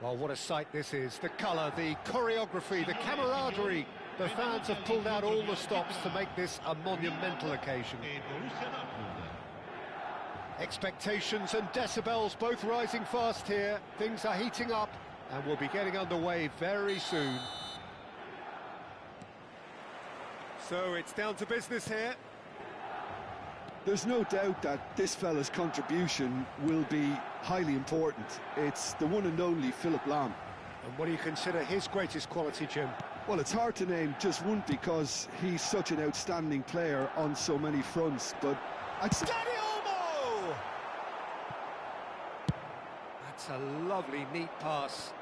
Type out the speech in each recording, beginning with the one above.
Well, what a sight this is. The colour, the choreography, the camaraderie. The fans have pulled out all the stops to make this a monumental occasion. Expectations and decibels both rising fast here. Things are heating up and we'll be getting underway very soon. So it's down to business here. There's no doubt that this fella's contribution will be highly important. It's the one and only Philipp Lahm. And what do you consider his greatest quality, Jim? Well, it's hard to name just one because he's such an outstanding player on so many fronts, but I'd say... Olmo! That's a lovely, neat pass.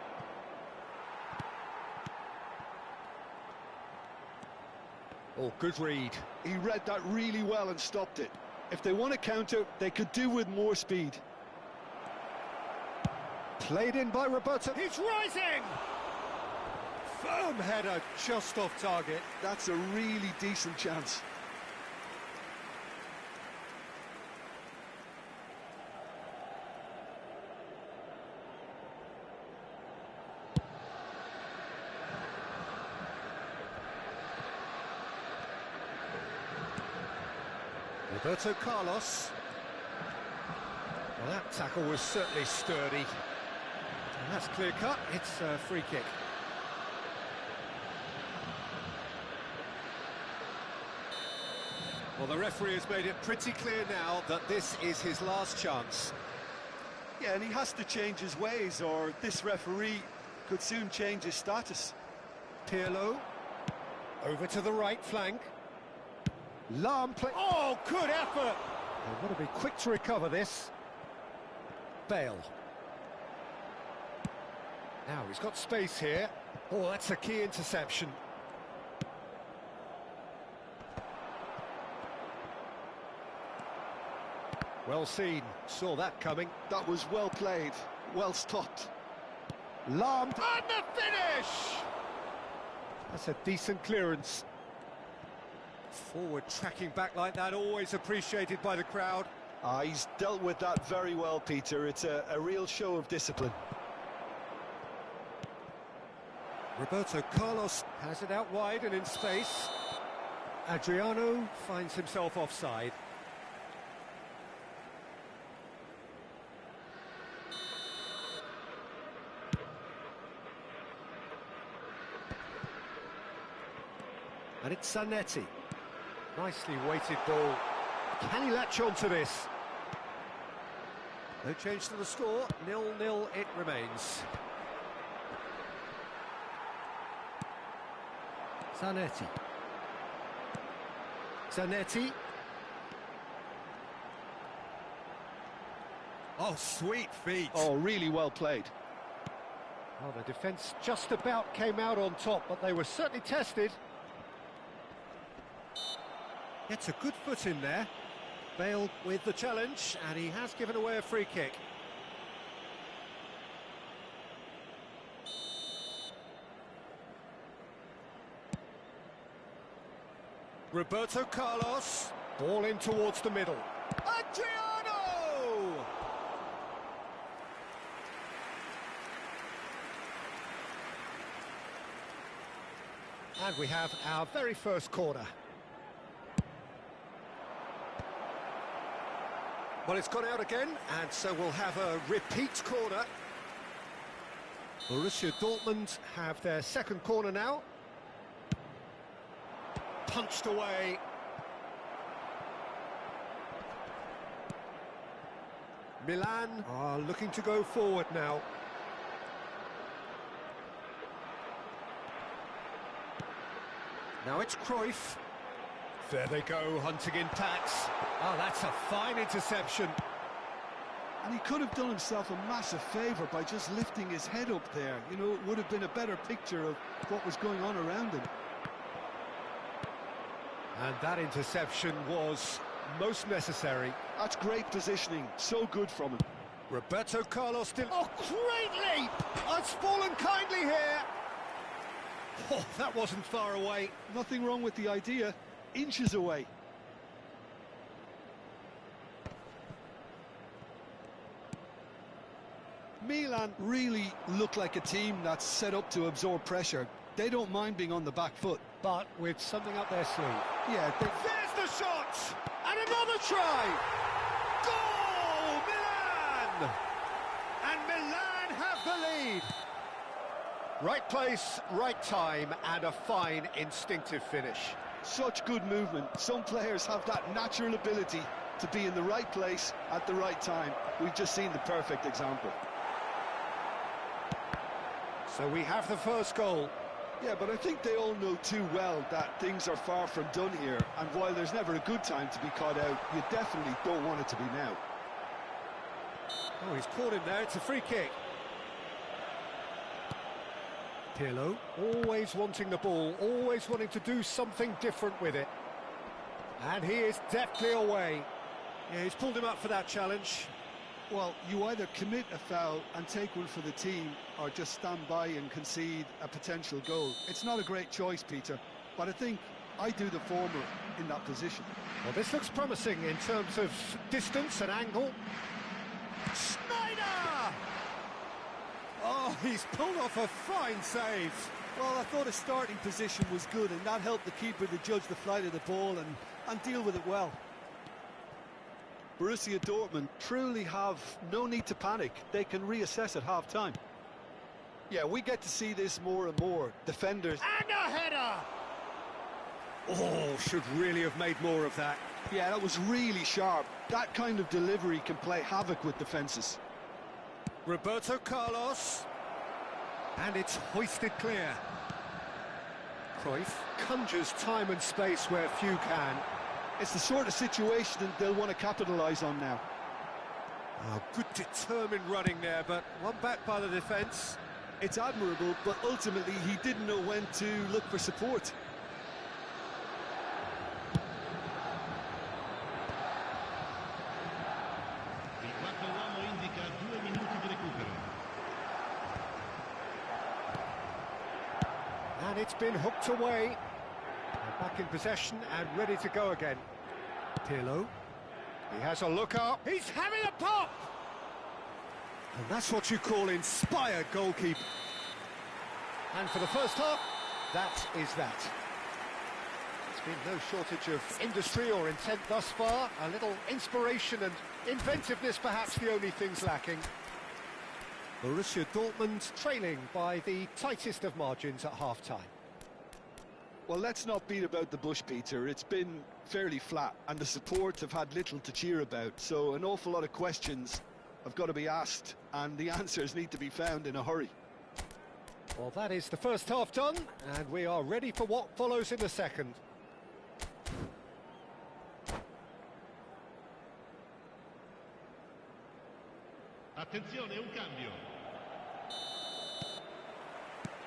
Oh, good read. He read that really well and stopped it. If they want to counter, they could do with more speed. Played in by Roberto. He's rising! Firm header, just off target. That's a really decent chance. Roberto Carlos. Well, that tackle was certainly sturdy. And that's clear cut. It's a free kick. Well, the referee has made it pretty clear now that this is his last chance. Yeah, and he has to change his ways, or this referee could soon change his status. Pirlo. Over to the right flank. Lahm play. Oh, good effort! They've got to be quick to recover this. Bale. Now he's got space here. Oh, that's a key interception. Well seen. Saw that coming. That was well played. Well stopped. Lahm. And the finish! That's a decent clearance. Forward tracking back like that, always appreciated by the crowd. He's dealt with that very well, Peter. It's a real show of discipline. Roberto Carlos has it out wide and in space. Adriano finds himself offside. And it's Zanetti. Nicely weighted ball. Can he latch on to this? No change to the score. 0-0 it remains. Zanetti. Zanetti. Oh, sweet feet. Oh, really well played. Well, the defence just about came out on top, but they were certainly tested. Gets a good foot in there. Bale with the challenge, and he has given away a free kick. Roberto Carlos. Ball in towards the middle. Adriano! And we have our very first corner. Well, it's gone out again, and so we'll have a repeat corner. Borussia Dortmund have their second corner now. Punched away. Milan are looking to go forward now. Now it's Cruyff. There they go, hunting in packs. Oh, that's a fine interception. And he could have done himself a massive favour by just lifting his head up there. You know, it would have been a better picture of what was going on around him. And that interception was most necessary. That's great positioning, so good from him. Roberto Carlos still... Oh, great leap! It's fallen kindly here. Oh, that wasn't far away. Nothing wrong with the idea. Inches away. Milan really look like a team that's set up to absorb pressure. They don't mind being on the back foot. But with something up their sleeve. Yeah, There's the shot! And another try! Goal! Milan! And Milan have the lead. Right place, right time, and a fine instinctive finish. such good movement. Some players have that natural ability to be in the right place at the right time. We've just seen the perfect example. So we have the first goal. Yeah, but I think they all know too well that things are far from done here, and while there's never a good time to be caught out, you definitely don't want it to be now. Oh, he's caught him there. It's a free kick. Pirlo, always wanting the ball, always wanting to do something different with it. And he is deftly away. Yeah, he's pulled him up for that challenge. Well, you either commit a foul and take one for the team, or just stand by and concede a potential goal. It's not a great choice, Peter, but I think I do the former in that position. Well, this looks promising in terms of distance and angle. Snyder! Oh, he's pulled off a fine save. Well, I thought his starting position was good, and that helped the keeper to judge the flight of the ball and deal with it well. Borussia Dortmund truly have no need to panic. They can reassess at half-time. Yeah, we get to see this more and more. Defenders... And a header! Oh, should really have made more of that. Yeah, that was really sharp. That kind of delivery can play havoc with defences. Roberto Carlos. And it's hoisted clear. Cruyff conjures time and space where few can. It's the sort of situation that they'll want to capitalise on now. Oh, good determined running there, but one back by the defence. It's admirable, but ultimately he didn't know when to look for support. And it's been hooked away. They're back in possession and ready to go again. Pirlo. He has a look up. He's having a pop! And that's what you call inspired goalkeeping. And for the first half, that is that. There's been no shortage of industry or intent thus far. A little inspiration and inventiveness, perhaps the only things lacking. Borussia Dortmund trailing by the tightest of margins at half-time. Well, let's not beat about the bush, Peter. It's been fairly flat, and the support have had little to cheer about, so an awful lot of questions have got to be asked, and the answers need to be found in a hurry. Well, that is the first half done, and we are ready for what follows in the second. Attenzione, un cambio.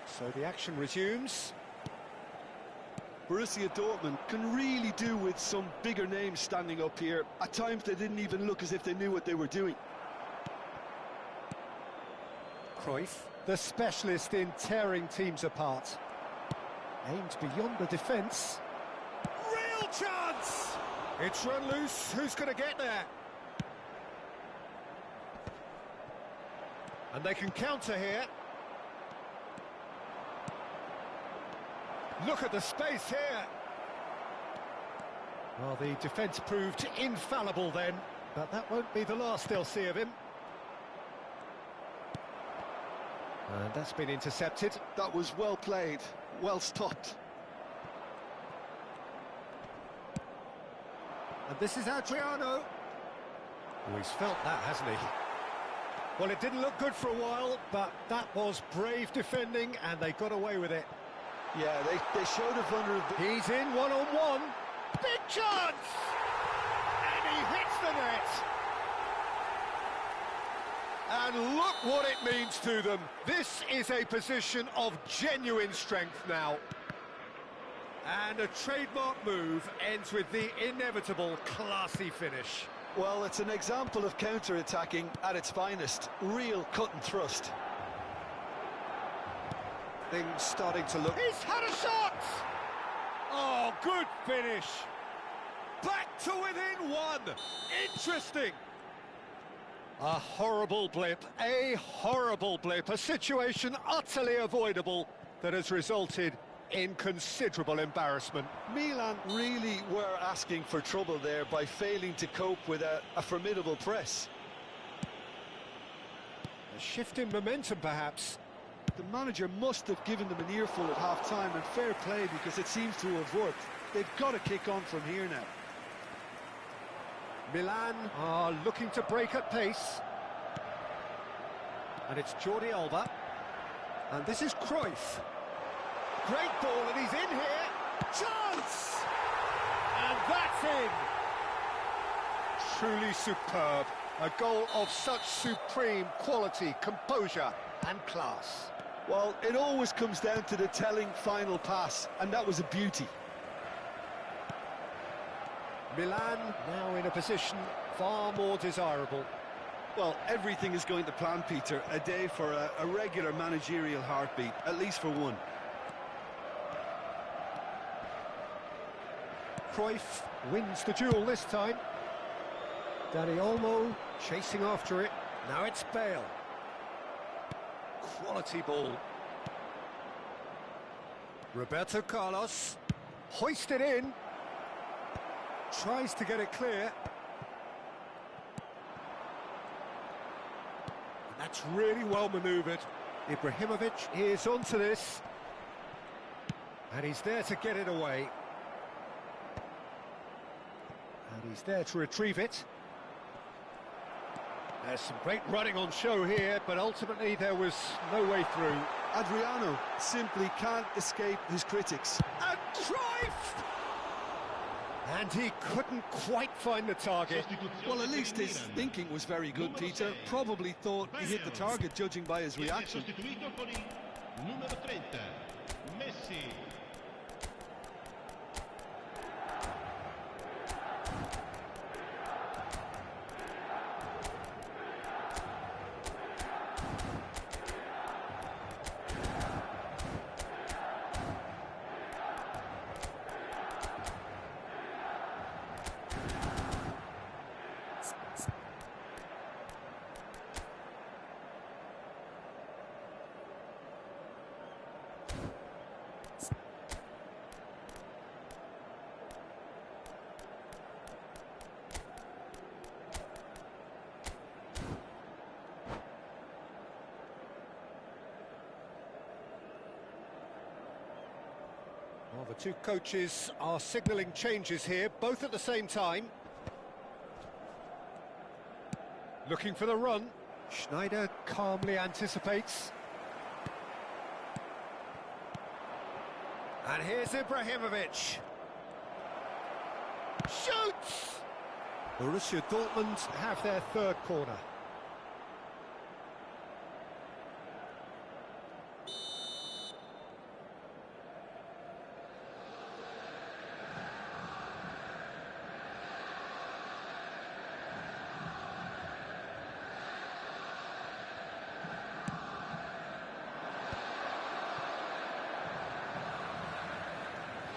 So the action resumes. Borussia Dortmund can really do with some bigger names standing up here. At times they didn't even look as if they knew what they were doing. Cruyff, the specialist in tearing teams apart. Aimed beyond the defence. Real chance! It's run loose. Who's going to get there? And they can counter here. Look at the space here. Well, the defence proved infallible then, but that won't be the last they'll see of him. And that's been intercepted. That was well played, well stopped. And this is Adriano. Oh, he's felt that, hasn't he? Well, it didn't look good for a while, but that was brave defending, and they got away with it. Yeah, they showed a vulnerability. He's in one-on-one. Big chance! And he hits the net. And look what it means to them. This is a position of genuine strength now. And a trademark move ends with the inevitable classy finish. Well, it's an example of counter-attacking at its finest. Real cut and thrust. Things starting to look... He's had a shot! Oh, good finish. Back to within one. Interesting. A horrible blip, a situation utterly avoidable that has resulted in considerable embarrassment. Milan really were asking for trouble there by failing to cope with a formidable press. A shift in momentum, perhaps. The manager must have given them an earful at half-time, and fair play, because it seems to have worked. They've got to kick on from here now. Milan are looking to break at pace. And it's Jordi Alba. And this is Cruyff. Great ball, and he's in here. Chance! And that's in! Truly superb. A goal of such supreme quality, composure and class. Well, it always comes down to the telling final pass, and that was a beauty. Milan now in a position far more desirable. Well, everything is going to plan, Peter. A day for a regular managerial heartbeat, at least for one. Cruyff wins the duel this time. Dani Olmo chasing after it. Now it's Bale. Quality ball. Roberto Carlos. Hoisted in. Tries to get it clear. And that's really well manoeuvred. Ibrahimovic is onto this. And he's there to get it away. And he's there to retrieve it. There's some great running on show here, but ultimately there was no way through. Adriano simply can't escape his critics. And Cruyff! And he couldn't quite find the target. Well, at least his thinking was very good, Peter. Probably thought he hit the target, judging by his reaction. Numero 30, Messi. Well, the two coaches are signalling changes here, both at the same time. Looking for the run. Schneider calmly anticipates. And here's Ibrahimovic. Shoots! Borussia Dortmund have their third corner.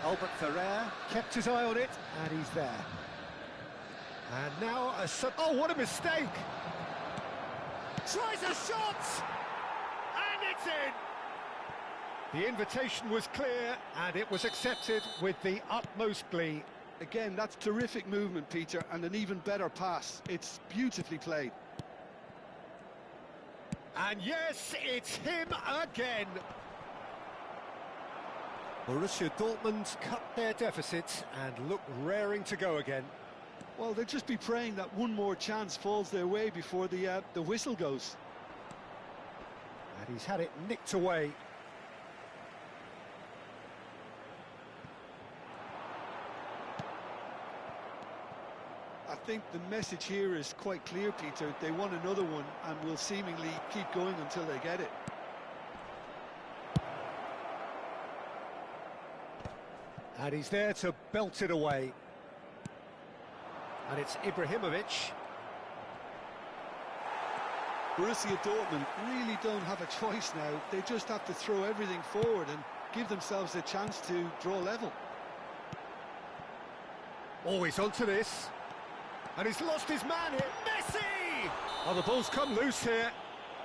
Albert Ferrer kept his eye on it, and he's there. And now oh, what a mistake! Tries a shot! And it's in! The invitation was clear, and it was accepted with the utmost glee. Again, that's terrific movement, Peter, and an even better pass. It's beautifully played. And yes, it's him again! Borussia Dortmund cut their deficit and look raring to go again. Well, they'll just be praying that one more chance falls their way before the whistle goes. And he's had it nicked away. I think the message here is quite clear, Peter. They want another one and will seemingly keep going until they get it. And he's there to belt it away. And it's Ibrahimovic. Borussia Dortmund really don't have a choice now. They just have to throw everything forward and give themselves a chance to draw level. Always onto this. And he's lost his man here. Messi! Oh, the ball's come loose here.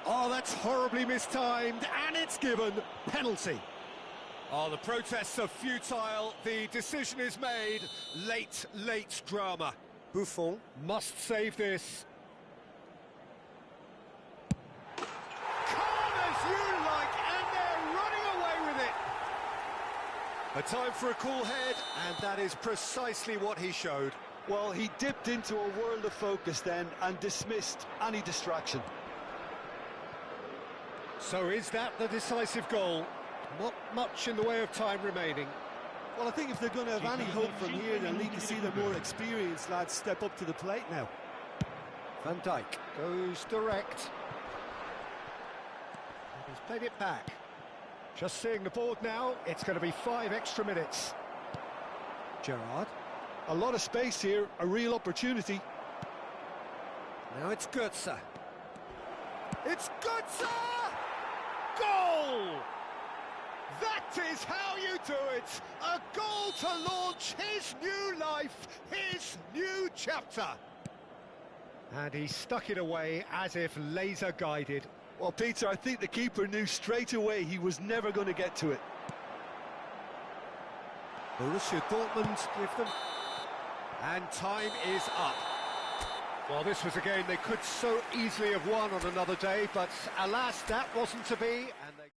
Oh, that's horribly mistimed, and it's given. Penalty. Oh, the protests are futile. The decision is made. Late drama. Buffon must save this. Calm as you like, and they're running away with it. A time for a cool head, and that is precisely what he showed. Well, he dipped into a world of focus then and dismissed any distraction. So is that the decisive goal? Not much in the way of time remaining. Well, I think if they're going to have any hope from here, they'll need to see the more experienced lads step up to the plate now. Van Dijk goes direct. He's played it back. Just seeing the board now, it's going to be 5 extra minutes. Gerrard. A lot of space here, a real opportunity. Now it's Götze. It's Götze! Goal! That is how you do it! A goal to launch his new life, his new chapter. And he stuck it away as if laser-guided. Well, Peter, I think the keeper knew straight away he was never going to get to it. Borussia Dortmund give them... And time is up. Well, this was a game they could so easily have won on another day, but alas, that wasn't to be, and they...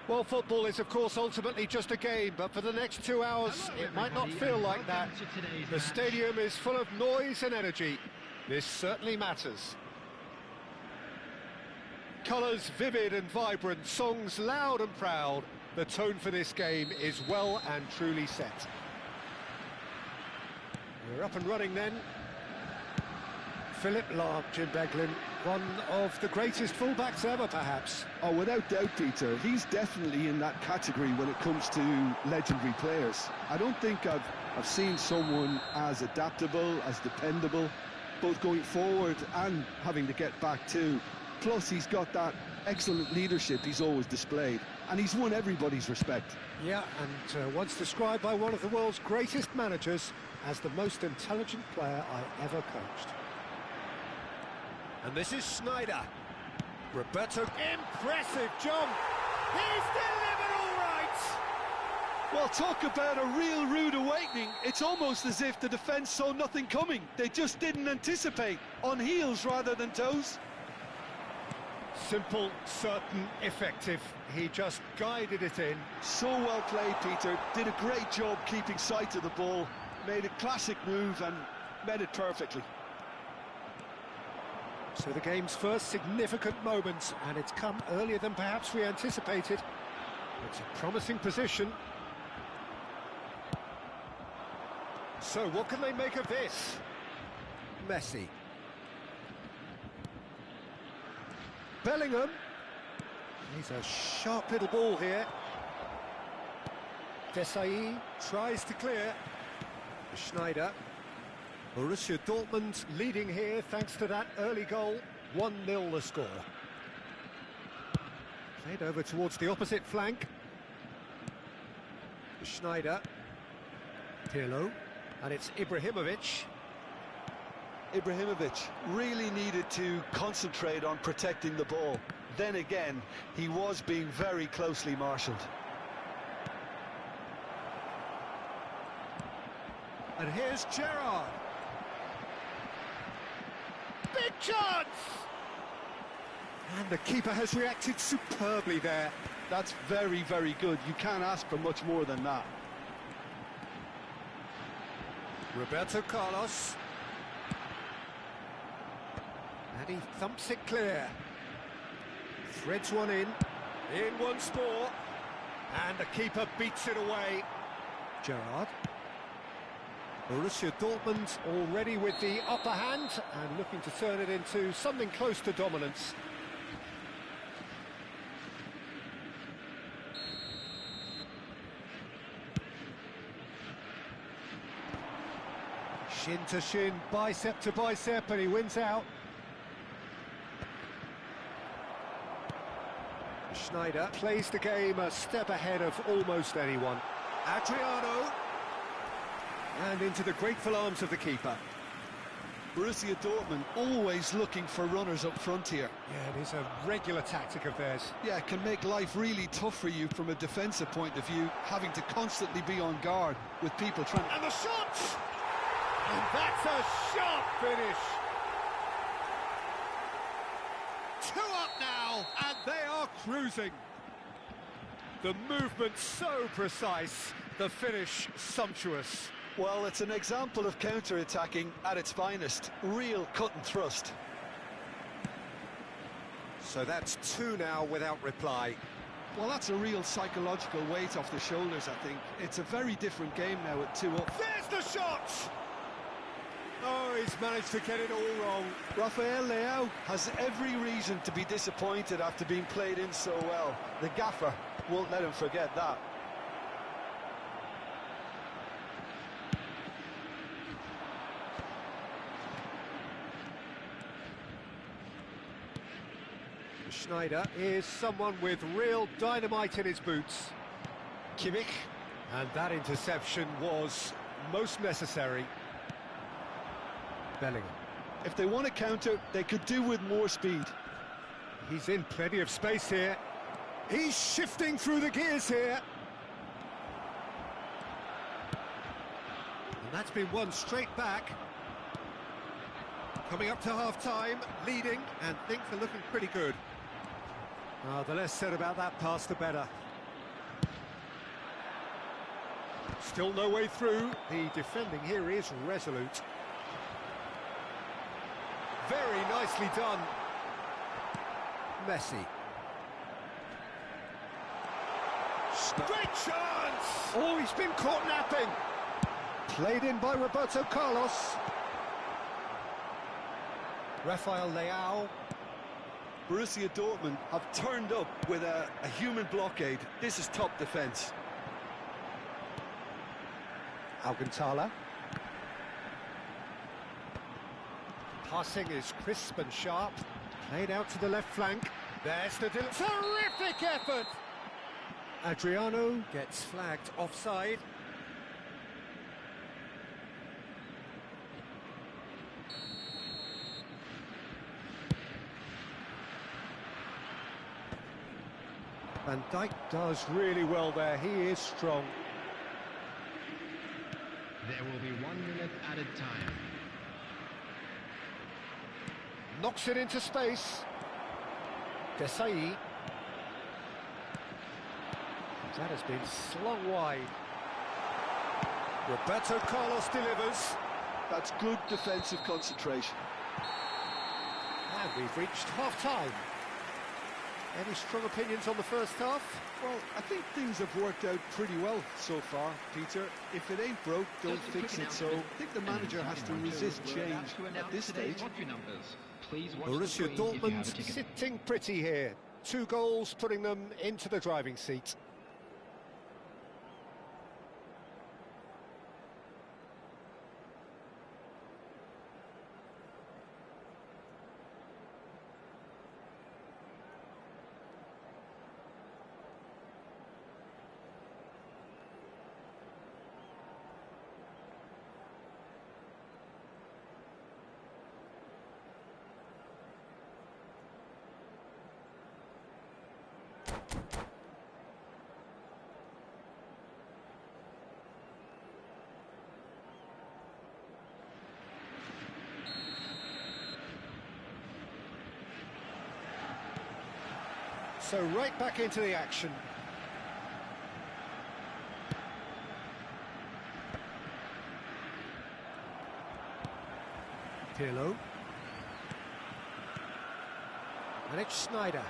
Well, football is, of course, ultimately just a game, but for the next 2 hours, it might not feel like that. The stadium is full of noise and energy. This certainly matters. Colours vivid and vibrant, songs loud and proud. The tone for this game is well and truly set. We're up and running then. Philip Lahm, Jim Beglin, one of the greatest fullbacks ever, perhaps. Oh, without doubt, Peter. He's definitely in that category when it comes to legendary players. I don't think I've seen someone as adaptable, as dependable, both going forward and having to get back too. Plus, he's got that excellent leadership he's always displayed, and he's won everybody's respect. Yeah, and once described by one of the world's greatest managers as the most intelligent player I ever coached. And this is Schneider. Roberto, impressive jump. He's delivered all right. Well, talk about a real rude awakening. It's almost as if the defence saw nothing coming. They just didn't anticipate. On heels rather than toes. Simple, certain, effective. He just guided it in. So well played, Peter. Did a great job keeping sight of the ball. Made a classic move and met it perfectly. So the game's first significant moment, and it's come earlier than perhaps we anticipated. It's a promising position. So what can they make of this? Messi. Bellingham. He's a sharp little ball here. Desailly tries to clear. Schneider. Borussia Dortmund leading here thanks to that early goal. 1-0 the score. Played over towards the opposite flank. Schneider. Pirlo. And it's Ibrahimovic. Ibrahimovic really needed to concentrate on protecting the ball. Then again, he was being very closely marshalled. And here's Gerrard. Big chance! And the keeper has reacted superbly there. That's very, very good. You can't ask for much more than that. Roberto Carlos. And he thumps it clear. Threads one in once more. And the keeper beats it away. Gerrard. Borussia Dortmund already with the upper hand and looking to turn it into something close to dominance. Shin to shin, bicep to bicep, and he wins out. Schneider plays the game a step ahead of almost anyone. Adriano. And into the grateful arms of the keeper. Borussia Dortmund always looking for runners up front here. Yeah, it is a regular tactic of theirs. Yeah, it can make life really tough for you from a defensive point of view, having to constantly be on guard with people trying... And the shot! And that's a sharp finish! 2 up now, and they are cruising. The movement so precise, the finish sumptuous. Well, it's an example of counter-attacking at its finest. Real cut and thrust. So that's 2 now without reply. Well, that's a real psychological weight off the shoulders, I think. It's a very different game now at 2 up. There's the shot! Oh, he's managed to get it all wrong. Rafael Leao has every reason to be disappointed after being played in so well. The gaffer won't let him forget that. Schneider is someone with real dynamite in his boots. Kimmich. And that interception was most necessary. Bellingham. If they want to counter, they could do with more speed. He's in plenty of space here. He's shifting through the gears here. And that's been won straight back. Coming up to half-time, leading, and things are looking pretty good. The less said about that pass, the better. Still no way through. The defending here is resolute. Very nicely done. Messi. Great chance! Oh, he's been caught napping. Played in by Roberto Carlos. Rafael Leao. Borussia Dortmund have turned up with a human blockade. This is top defence. Alcantara. Passing is crisp and sharp. Played out to the left flank. There's the terrific effort! Adriano gets flagged offside. Van Dijk does really well there. He is strong. There will be 1 minute added time. Knocks it into space. Desai. That has been slung wide. Roberto Carlos delivers. That's good defensive concentration. And we've reached half-time. Any strong opinions on the first half? Well, I think things have worked out pretty well so far, Peter. If it ain't broke, don't fix it. So I think the manager has to resist change at this stage. Borussia Dortmund sitting pretty here. 2 goals putting them into the driving seat. So right back into the action. Pirlo. And it's Schneider.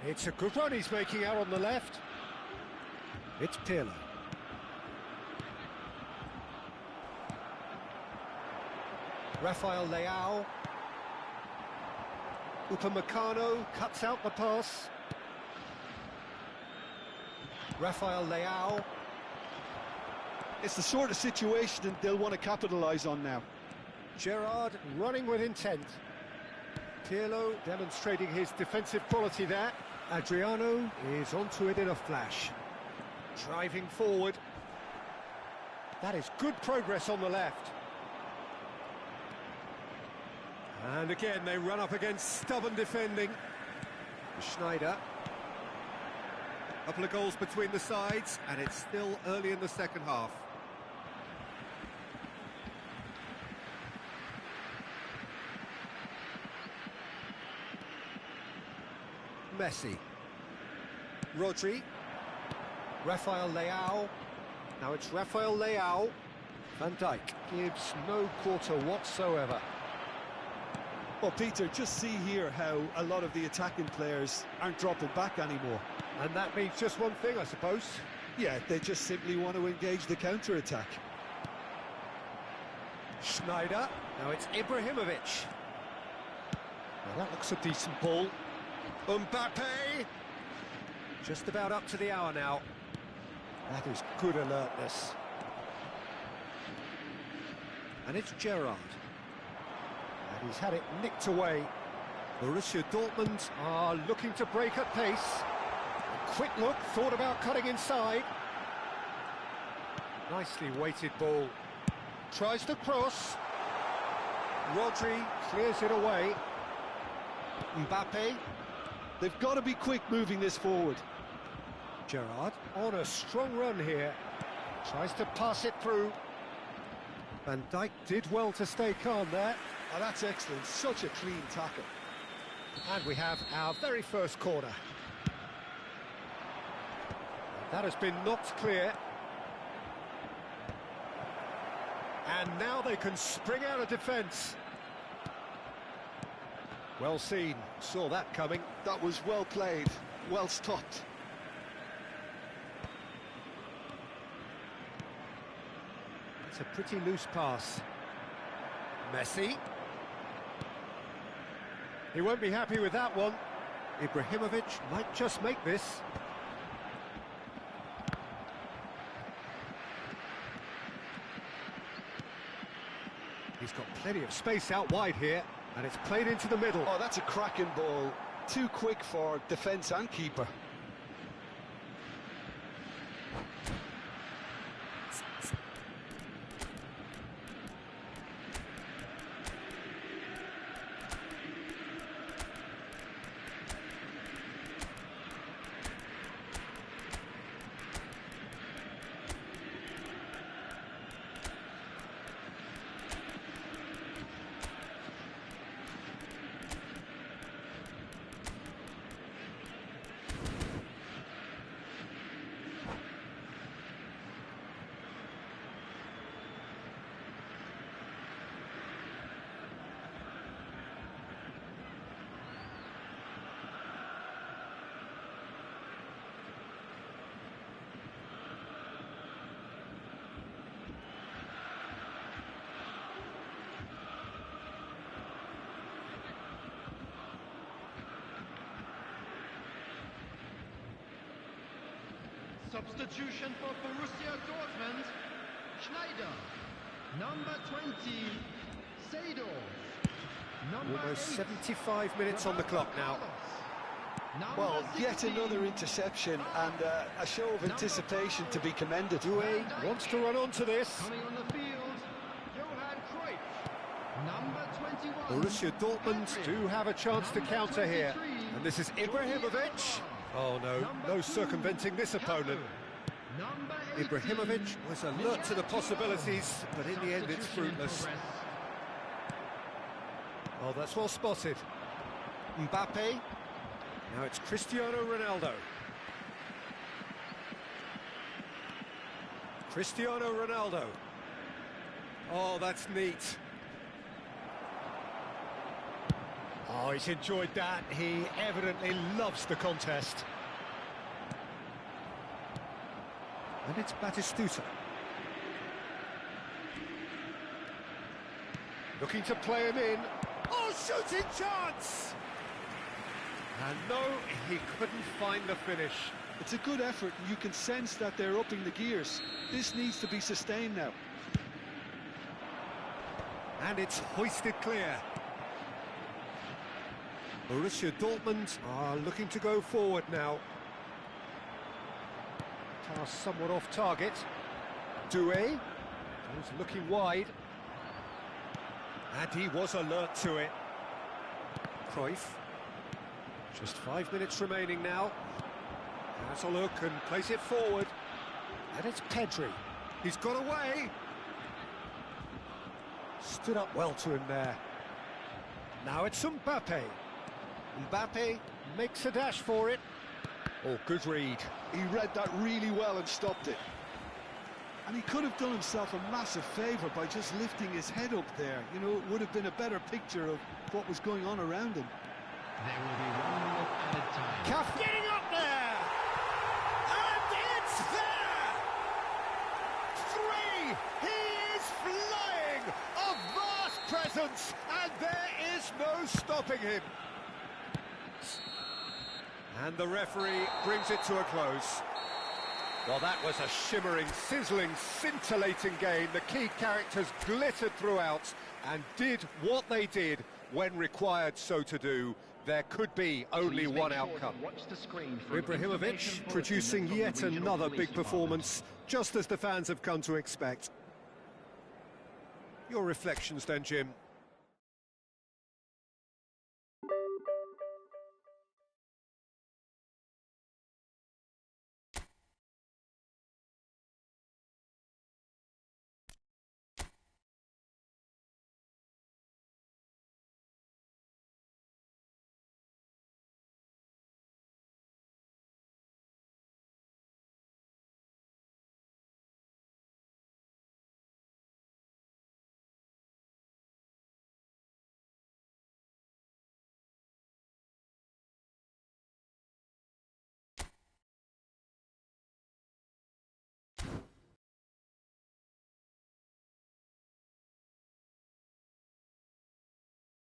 It's a good run he's making out on the left. It's Pirlo. Rafael Leao. Upamecano cuts out the pass. Rafael Leao. It's the sort of situation that they'll want to capitalise on now. Gerrard running with intent. Pirlo demonstrating his defensive quality there. Adriano is onto it in a flash. Driving forward. That is good progress on the left. And again, they run up against stubborn defending. Schneider. A couple of goals between the sides, and it's still early in the second half. Messi. Rodri. Rafael Leao. Now it's Rafael Leao. Van Dijk gives no quarter whatsoever. Well, Peter, just see here how a lot of the attacking players aren't dropping back anymore. And that means just one thing, I suppose. Yeah, they just simply want to engage the counter-attack. Schneider. Now it's Ibrahimovic. Well, that looks a decent ball. Mbappe. Just about up to the hour now. That is good alertness. And it's Gerrard. And he's had it nicked away. Borussia Dortmund are looking to break at pace. A quick look, thought about cutting inside. Nicely weighted ball. Tries to cross. Rodri clears it away. Mbappe. They've got to be quick moving this forward. Gerrard on a strong run here. Tries to pass it through. Van Dijk did well to stay calm there. Oh, that's excellent. Such a clean tackle. And we have our very first corner. That has been knocked clear. And now they can spring out of defence. Well seen, saw that coming. That was well played, well stopped. It's a pretty loose pass. Messi. He won't be happy with that one. Ibrahimovic might just make this. He's got plenty of space out wide here, and it's played into the middle. Oh, that's a cracking ball. Too quick for defence and keeper. Substitution for Borussia Dortmund, Schneider. Number 20, Seedorf. Number Almost 8, 75 minutes on the clock now. Well, Number yet 16, another interception and a show of anticipation to be commended. Doué wants to run onto this. Coming on the field, Johan Cruyff. Number 21. Borussia Dortmund do have a chance to counter here. And this is Ibrahimovic. Oh no, no circumventing this opponent. Ibrahimovic was alert to the possibilities, but in the end it's fruitless. Oh, that's well spotted. Mbappe. Now it's Cristiano Ronaldo. Cristiano Ronaldo. Oh, that's neat. Oh, he's enjoyed that. He evidently loves the contest. And it's Batistuta. Looking to play him in. Oh, shooting chance! And no, he couldn't find the finish. It's a good effort, and you can sense that they're upping the gears. This needs to be sustained now. And it's hoisted clear. Borussia Dortmund are looking to go forward now. Pass somewhat off target. Doué goes looking wide. And he was alert to it. Cruyff. Just 5 minutes remaining now. Has a look and plays it forward. And it's Pedri. He's got away. Stood up well to him there. Now it's Mbappe. Mbappe makes a dash for it. Oh, good read. He read that really well and stopped it. And he could have done himself a massive favour by just lifting his head up there. You know, it would have been a better picture of what was going on around him. There will be 1 minute added time. Cuff getting up there! And it's there! 3! He is flying! A vast presence! And there is no stopping him. And the referee brings it to a close. Well, that was a shimmering, sizzling, scintillating game. The key characters glittered throughout and did what they did when required so to do. There could be only one outcome. Ibrahimovic producing yet another big performance, just as the fans have come to expect. Your reflections then, Jim?